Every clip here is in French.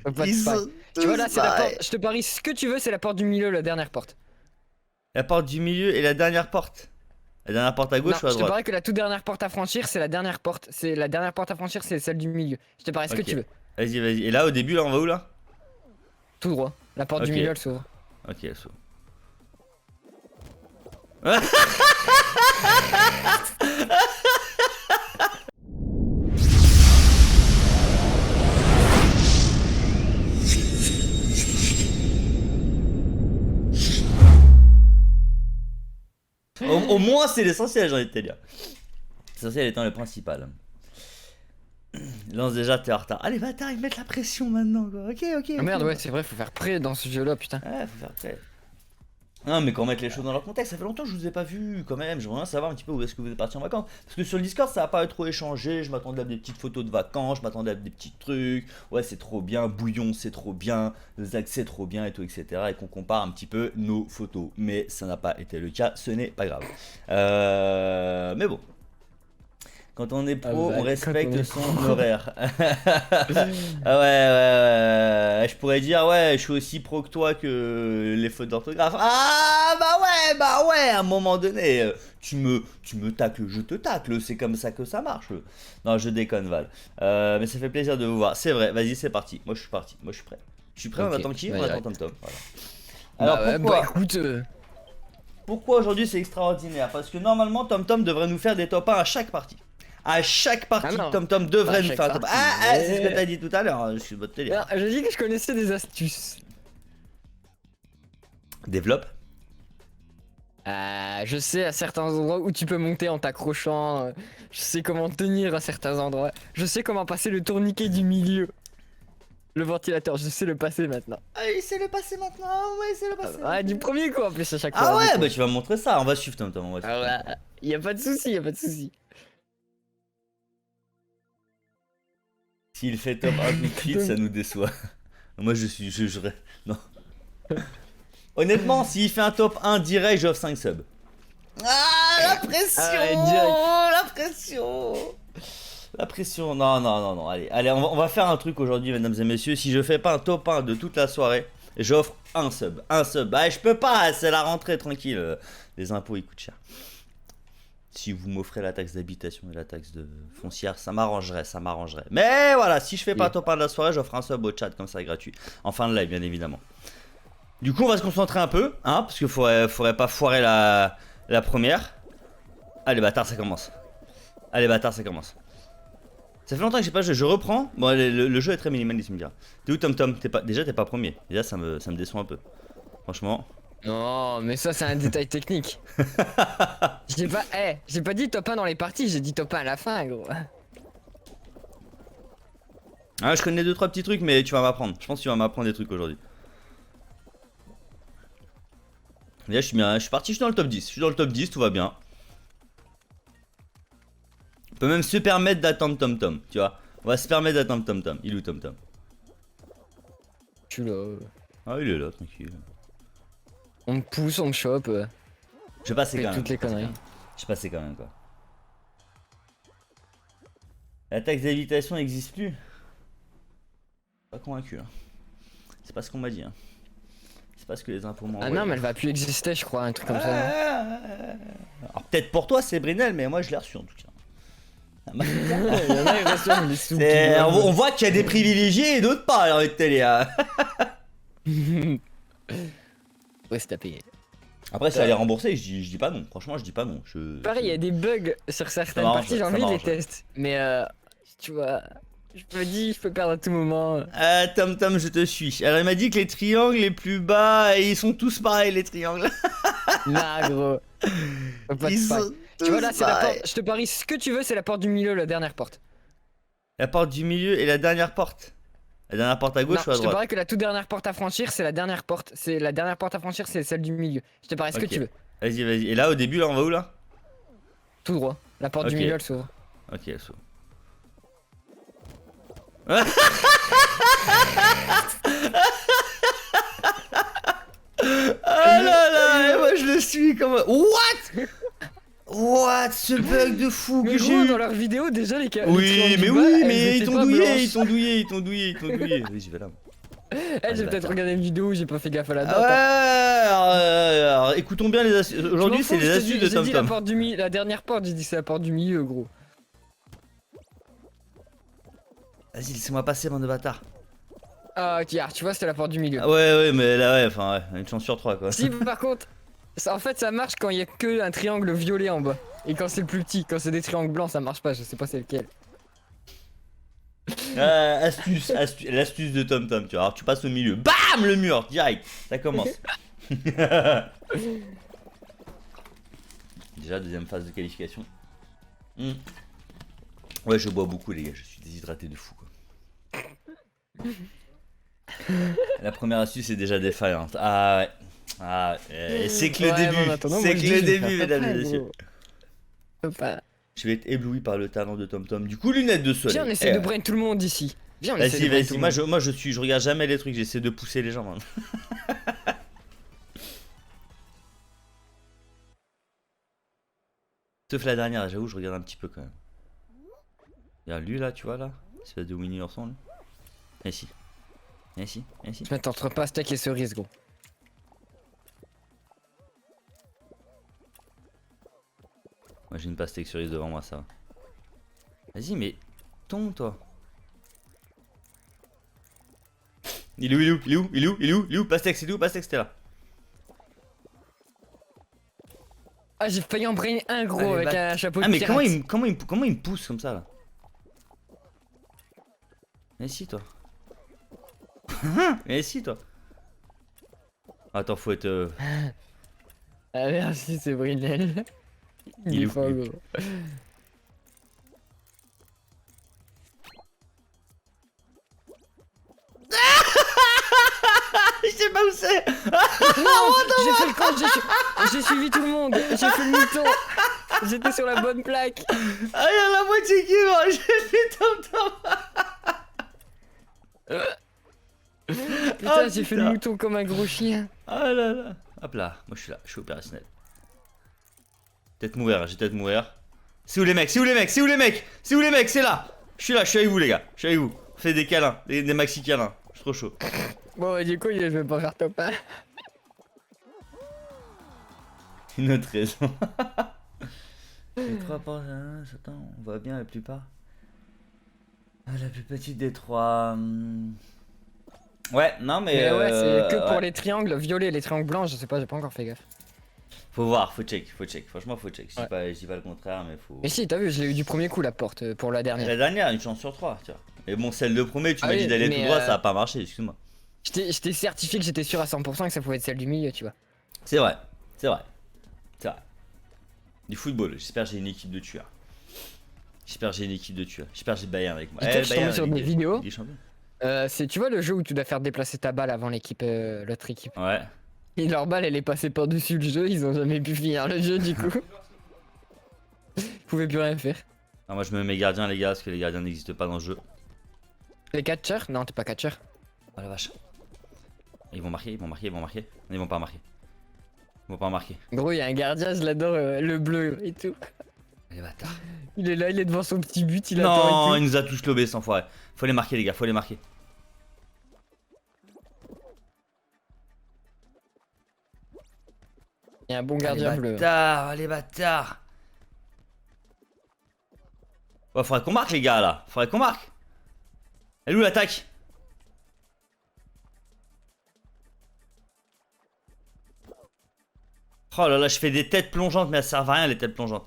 Pas de Ils pareil. sont Tu vois là, tous c'est la porte. pareils. Je te parie ce que tu veux, c'est la porte du milieu, la dernière porte. La porte du milieu et la dernière porte. La dernière porte à Non, gauche ou à je te droite? parie que la toute dernière porte à franchir, c'est la dernière porte. C'est la dernière porte à franchir, c'est celle du milieu. Je te parie ce que Ok. tu veux. Vas-y, vas-y. Et là, au début, là, on va où là? Tout droit. La porte du Ok. milieu, elle s'ouvre. Ok, so. Au moins, c'est l'essentiel, j'ai envie de te dire. L'essentiel étant le principal. Lance déjà, t'es en retard. Allez, bâtard, ils mettent la pression maintenant, quoi. Ok, ok, Ah ok. merde, ouais, c'est vrai, faut faire près dans ce jeu-là, putain. Ouais, faut faire prêt. Non, mais qu'on mette les choses dans leur contexte, ça fait longtemps que je vous ai pas vu quand même. J'aimerais bien savoir un petit peu où est-ce que vous êtes partis en vacances. Parce que sur le Discord, ça a pas trop échangé. Je m'attendais à des petites photos de vacances, je m'attendais à des petits trucs. Ouais, c'est trop bien, Bouillon, c'est trop bien, Zach, c'est trop bien, et tout, etc. Et qu'on compare un petit peu nos photos. Mais ça n'a pas été le cas, ce n'est pas grave. Mais bon. Quand on est pro, Ah bah, on quand respecte on est son pro. horaire. Ah ouais, je pourrais dire, ouais, je suis aussi pro que toi que les fautes d'orthographe. Ah, bah ouais, à un moment donné, tu me tacles, je te tacle, c'est comme ça que ça marche. Non, je déconne, Val. Mais ça fait plaisir de vous voir. C'est vrai, vas-y, c'est parti. Moi, je suis parti, moi, je suis prêt. Je suis prêt, on Ok, attend qui? vas-y, On attend arrête. Tom Tom. Voilà. Alors, Bah ouais, bah pourquoi? écoute. Pourquoi aujourd'hui c'est extraordinaire? Parce que normalement, Tom Tom devrait nous faire des top 1 à chaque partie. À chaque Ah partie, non, Tom Tom pas à devrait nous chaque faire un top 1. partie. C'est ce que t'as dit tout à l'heure, je suis de votre télé. Non, j'ai dit que je connaissais des astuces. Développe. Je sais à certains endroits où tu peux monter en t'accrochant. Je sais comment tenir à certains endroits. Je sais comment passer le tourniquet du milieu. Le ventilateur, je sais le passer maintenant. Ah oui, c'est le passé maintenant, ouais, c'est le passé. Ah, du premier coup en plus à chaque fois. Ah du ouais, coup. bah tu vas me montrer ça, on va suivre Tom Tom, on va suivre Ah Tom ouais, Tom. y a pas de souci, y a pas de souci. S'il fait top 1 tout de suite, ça nous déçoit. Moi je non. Honnêtement, s'il fait un top 1 direct, j'offre 5 subs. Ah, la pression, Ah ouais, direct. la pression. La pression, non, allez, on va faire un truc aujourd'hui, mesdames et messieurs. Si je fais pas un top 1 de toute la soirée, j'offre un sub. Bah, je peux pas, c'est la rentrée, tranquille. Les impôts, ils coûtent cher. Si vous m'offrez la taxe d'habitation et la taxe de foncière, ça m'arrangerait. Mais voilà, si je fais pas un top 1 de la soirée, j'offre un sub au chat, comme ça, gratuit. En fin de live, bien évidemment. Du coup, on va se concentrer un peu, hein, parce qu'il faudrait pas foirer la première. Allez, bâtard, ça commence. Ça fait longtemps que j'ai pas joué, je reprends. Bon, le jeu est très minimaliste, tu me diras. T'es où, Tom Tom? Déjà, t'es pas premier. Déjà, ça me déçoit un peu. Franchement. Non, mais ça c'est un détail technique. J'ai pas dit top 1 dans les parties, j'ai dit top 1 à la fin, gros. Ah, je connais 2-3 petits trucs, mais tu vas m'apprendre. Je pense que tu vas m'apprendre des trucs aujourd'hui. Déjà, je suis parti, je suis dans le top 10. Je suis dans le top 10, tout va bien. On peut même se permettre d'attendre Tom Tom, tu vois. On va se permettre d'attendre Tom Tom. Il est où Tom Tom? Tu là. Ah, il est là, tranquille. On me pousse, on me chope. Je vais passer Fait quand même. toutes les conneries. Je vais passer quand même, quoi. La taxe d'habitation n'existe plus. Pas convaincu, hein. C'est pas ce qu'on m'a dit, hein. C'est pas ce que les infos m'ont Ah envoyé. non, mais elle va plus exister, je crois, un truc comme ça. Alors peut-être pour toi c'est Brinel, mais moi je l'ai reçu en tout cas. Il y en a, ils reçoivent des sous. On voit qu'il y a des privilégiés et d'autres pas alors de télé. Hein. Ouais, c'est à payer. Après si elle est remboursée, je dis pas non. Franchement je dis pas non. Pareil, il y a des bugs sur certaines parties, j'ai envie de les tester. Mais tu vois, je me dis, je peux perdre à tout moment. Tom Tom, je te suis. Alors il m'a dit que les triangles les plus bas, ils sont tous pareils les triangles. Nah, gros. Pas Ils de paille. sont Tu vois là, tous c'est la pareils. porte. Je te parie ce que tu veux, c'est la porte du milieu, la dernière porte. La porte du milieu et la dernière porte. La dernière porte à Non, gauche ou à je te droite? parie que la toute dernière porte à franchir, c'est la dernière porte. C'est la dernière porte à franchir, c'est celle du milieu. Je te parie ce que Ok. tu veux. Vas-y, vas-y. Et là au début là on va où là? Tout droit. La porte du Ok. milieu, elle s'ouvre. Ok, so. Ah là là, et moi je le suis comme... What? Ce bug de fou Mais que j'ai gros, eu. dans leurs vidéos, déjà, les Oui, triangles mais du bas, oui, elles mais étaient ils t'ont pas douillé, blanches. ils t'ont douillé, ils t'ont douillé, ils t'ont douillé. Vas-y, j'y vais là. Eh, Allez, j'ai peut-être bâtard. regardé une vidéo où j'ai pas fait gaffe à la Ah date. ouais, hein. alors, écoutons bien les astuces. Je Aujourd'hui, m'en c'est fous, les je te astuces dis- de j'ai dit TomTom. la dernière porte, j'ai dit c'est la porte du milieu, gros. Vas-y, laissez-moi passer, bande de bâtards. Ah, ok, tu vois, c'était la porte du milieu. Ah ouais, mais là, ouais, enfin, ouais, une chance sur 3 quoi. Si, par contre, en fait, ça marche quand il y a que un triangle violet en bas. Et quand c'est le plus petit, quand c'est des triangles blancs, ça marche pas, je sais pas c'est lequel. L'astuce de TomTom, tu vois. Alors, tu passes au milieu, bam, le mur, direct. Ça commence. Déjà, deuxième phase de qualification. Ouais, je bois beaucoup, les gars, je suis déshydraté de fou, quoi. La première astuce est déjà défaillante. Ah ouais. Ah, c'est que le Ouais, début. bon, en attendant, C'est moi, que je dis, le je vais début, faire mesdames ça, et messieurs. gros. Faut pas. Je vais être ébloui par le talent de TomTom. Du coup, lunettes de soleil. Viens, on essaie de brain tout le monde ici. Viens, on essaie de brain tout Vas-y, le monde. moi je regarde jamais les trucs, j'essaie de pousser les gens. Man. Sauf la dernière, j'avoue, je regarde un petit peu quand même. Regarde lui là, tu vois là, espèce de Winnie l'ourson. Et ici. Et ici, et ici. Je vais entre pastèque et cerise, gros. Moi j'ai une pastèque cerise devant moi, ça va. Vas-y, mais tombe toi. Il est où, il est où, il est où, il est où, il est où, il est où, pastèque, c'est où, pastèque, c'était là. Ah, j'ai failli en brain un gros Allez, avec bah. un chapeau de Ah mais pirate. comment il me pousse comme ça là? Mais si toi. Mais si toi. Attends, faut être. Ah, merci, c'est Brunel. Il est où, fort, il est gros. Je sais pas où c'est. J'ai fait le compte, j'ai suivi tout le monde, j'ai fait le mouton. J'étais sur la bonne plaque. Ah y'a la moitié qui va. J'ai fait TomTom. Putain, Ah, j'ai fait le putain. mouton comme un gros chien. Ah là là. Hop là, moi je suis là, je suis opérationnel. Peut-être mourir, j'ai peut-être mourir. C'est où les mecs, c'est où les mecs, c'est où les mecs, c'est où les mecs, c'est là. Je suis avec vous les gars, je suis avec vous. On fait des câlins, des maxi câlins. Je suis trop chaud. Bon, bah, du coup, je vais pas faire top 1. Une autre raison. Les trois attends, on voit bien la plupart. Ah, la plus petite des trois. Ouais, non mais. Mais ouais, c'est que pour ouais. les triangles violets, les triangles blancs, je sais pas, j'ai pas encore fait gaffe. Faut voir, faut check. Franchement, faut check. Je Ouais. dis pas le contraire, mais faut. Mais si, t'as vu, je l'ai eu du premier coup la porte pour la dernière. La dernière, une chance sur 3, tu vois. Mais bon, celle de premier, tu Ah m'as oui, dit d'aller mais, tout droit, ça a pas marché, excuse-moi. Je t'ai certifié que j'étais sûr à 100% que ça pouvait être celle du milieu, tu vois. C'est vrai, c'est vrai. C'est vrai. Du football, j'espère que j'ai une équipe de tueurs. J'espère que j'ai Bayern avec moi. Et toi, je suis tombé Bayern sur avec des vidéos. Ligue des Champions. C'est, tu vois le jeu où tu dois faire déplacer ta balle avant l'équipe, l'autre équipe. Ouais. Et leur balle, elle est passée par-dessus le jeu, ils ont jamais pu finir le jeu du coup. Ils pouvaient plus rien faire. Ah, moi, je me mets gardien, les gars, parce que les gardiens n'existent pas dans le jeu. Les catchers? Non, t'es pas catcher. Oh la vache. Ils vont marquer. Non, ils vont pas marquer. Gros, il y a un gardien, je l'adore, le bleu et tout. Les bâtards. Il est là, il est devant son petit but, il attend Non, et il tout. nous a tous lobé cet enfoiré. Faut les marquer, les gars, faut les marquer. Il y a un bon gardien bleu. Les bâtards. Ouais, faudrait qu'on marque, les gars, là. Faudrait qu'on marque. Elle est où l'attaque? Oh là là, je fais des têtes plongeantes, mais elles servent à rien, les têtes plongeantes.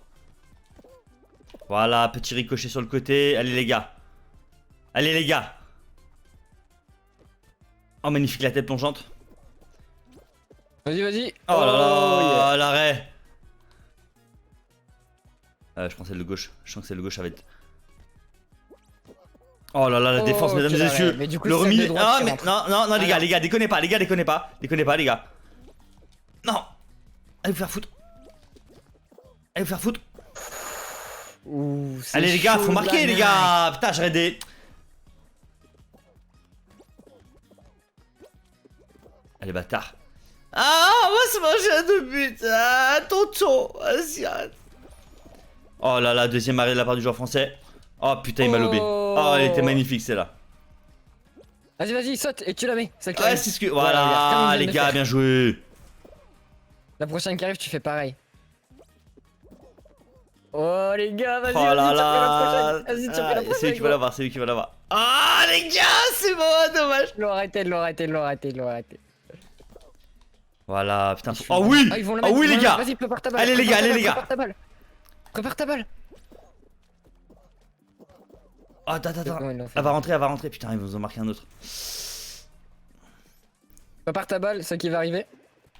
Voilà, petit ricochet sur le côté. Allez, les gars. Allez, les gars. Oh, magnifique, la tête plongeante. Vas-y, vas-y. Oh là là, yeah. l'arrêt. Je pense que c'est le gauche. Je sens que c'est le gauche, ça va être. Oh là là, la défense, mesdames et quel messieurs. arrêt. Mais du coup, Le c'est celle remis. de droite Ah, qui mais rentre. non, les gars, Alors. déconnez pas, les gars, déconnez pas, les gars. Non. Allez vous faire foutre. Ouh, c'est Allez, les gars, chaud, faut marquer, la les gars. Putain, j'aurais des. Allez, bâtard. Ah, on va se manger à 2 buts. Ah, tonton. Vas-y, arrête. Oh là là, deuxième arrêt de la part du joueur français. Oh putain, il m'a lobé. Oh, elle était magnifique celle-là. Vas-y, vas-y, saute et tu la mets. Celle qui Ouais, arrive. c'est ce que. Voilà, Voilà, comme il les vient de gars, faire. bien joué. La prochaine qui arrive, tu fais pareil. Oh les gars, vas-y, Oh vas-y, là tu refais la là. prochaine. Vas-y, tu refais la Ah, prochaine. c'est lui qui va gros. l'avoir, c'est lui qui va l'avoir. Ah, les gars, c'est bon, dommage. Ils l'ont arrêté, ils l'ont arrêté, ils l'ont arrêté, ils l'ont arrêté. Voilà, putain. Ils Oh font- oui. Ah, ils vont la Oh mettre, oui, ils les vont la gars. mettre. Vas-y, prépare ta balle. Allez, les gars, prépare ta allez, les balle, gars. Prépare ta balle. Prépare ta balle. Oh, attends, attends. Comment ils l'ont fait. Elle va rentrer, elle va rentrer. Putain, ils vous ont marqué un autre. Prépare ta balle, ce qui va arriver.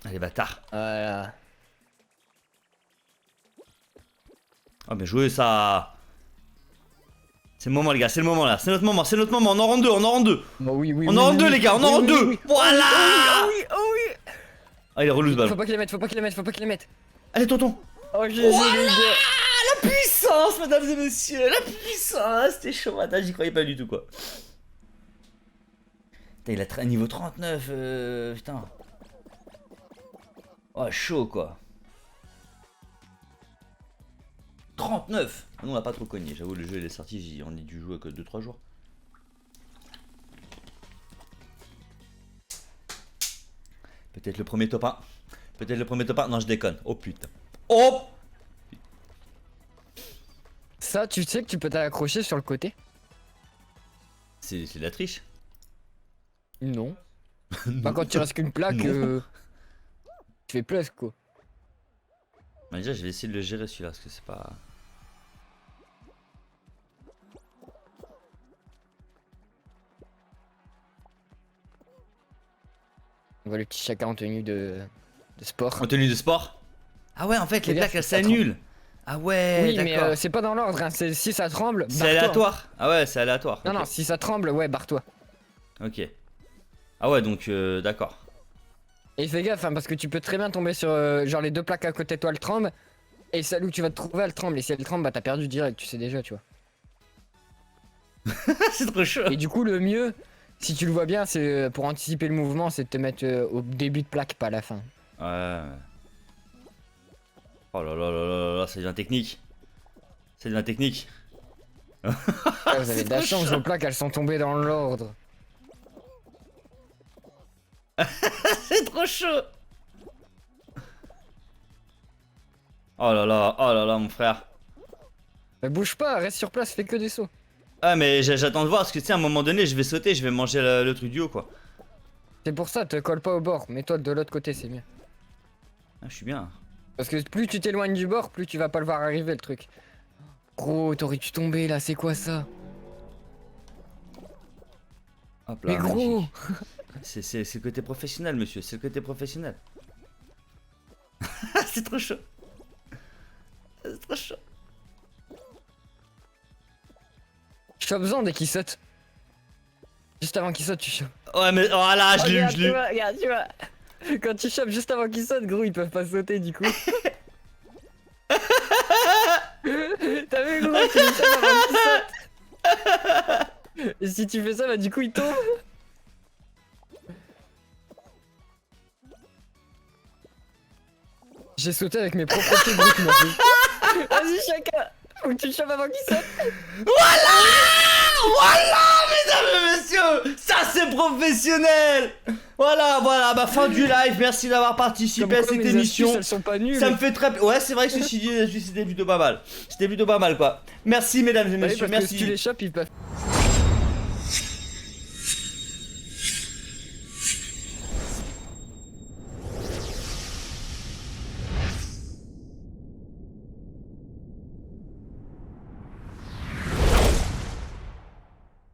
Allez, bâtard. Voilà. Oh, mais jouez ça. C'est le moment, les gars, c'est le moment là. C'est notre moment, c'est notre moment. On en rend deux, on en rend deux. Bah oui, oui. On oui, en rend oui, deux, oui. les gars, on en Oui, rend oui, deux. oui, oui. Voilà. Oh oui, oh oui. Ah, il est relou ce Faut ballon. pas qu'il les mette, faut pas qu'il les mette, faut pas qu'il les mette. Allez, tonton. Oh Jésus, les gars. La puissance, mesdames et messieurs, la puissance. C'était chaud, matin, j'y croyais pas du tout, quoi. Putain, il a un niveau 39, putain. Oh, chaud, quoi. 39. Nous, on l'a pas trop cogné, j'avoue, le jeu, il est sorti, on a dû jouer que 2-3 jours. Peut-être le premier top 1. Peut-être le premier top 1. Non, je déconne. Oh, putain. Oh. Ça, tu sais que tu peux t'accrocher sur le côté? C'est de la triche. Non. Bah quand tu restes qu'une plaque, Non. tu fais plus quoi. Bah, déjà, je vais essayer de le gérer celui-là parce que c'est pas. On voit le petit chacun en tenue de sport. En tenue de sport. Ah ouais, en fait, les Fais plaques gaffe, elles ça s'annulent. Ah ouais, Oui, mais d'accord. c'est pas dans l'ordre, hein. Si ça tremble, C'est barre-toi, hein. aléatoire. Ah ouais, c'est aléatoire. Non, ok. non, si ça tremble, ouais, barre-toi. Ok. Ah ouais, donc d'accord. Et fais gaffe, hein, parce que tu peux très bien tomber sur genre les deux plaques à côté de toi, elles tremblent. Et celle où tu vas te trouver, elle tremble. Et si elle tremble, bah t'as perdu direct, tu sais déjà, tu vois. C'est trop chaud. Et du coup, le mieux, si tu le vois bien, c'est pour anticiper le mouvement, c'est de te mettre au début de plaque, pas à la fin. Ouais. Oh là là là là là, ça devient technique. Ça devient technique. Ouais, vous avez de la chance, vos plaques, elles sont tombées dans l'ordre. C'est trop chaud. Oh là là, mon frère. Mais bouge pas, reste sur place, fais que des sauts. Ah mais j'attends de voir parce que tu sais à un moment donné je vais sauter, je vais manger le truc du haut quoi. C'est pour ça, te colle pas au bord, mets-toi de l'autre côté, c'est mieux. Ah je suis bien. Parce que plus tu t'éloignes du bord, plus tu vas pas le voir arriver le truc. Gros, t'aurais dû tomber là, c'est quoi ça? Hop là. Mais gros! magnifique. C'est le côté professionnel monsieur, c'est le côté professionnel. C'est trop chaud. C'est trop chaud. Chope besoin dès qu'il saute. Juste avant qu'il saute, tu chopes. Ouais mais voilà, je l'ai eu, Regarde, je l'ai tu eu. vois, regarde, tu vois. Quand tu chopes juste avant qu'il saute, gros, ils peuvent pas sauter du coup. T'as vu, gros, tu les chopes avant qu'il saute. Et si tu fais ça, bah du coup, il tombe. J'ai sauté avec mes propres pieds, gros, tu m'as fait. Vas-y, chacun. Faut que tu chopes avant qu'il saute. Voilà. Voilà mesdames et messieurs, ça c'est professionnel. Voilà, bah fin du live, merci d'avoir participé à Comme quoi, cette mes émission. astuces, elles sont pas nulles. Ça me fait très... Ouais c'est vrai que ceci dit, c'était plutôt pas mal. C'était plutôt pas mal quoi. Merci mesdames et Ouais, messieurs, parce que merci. si tu les chopes, ils peuvent.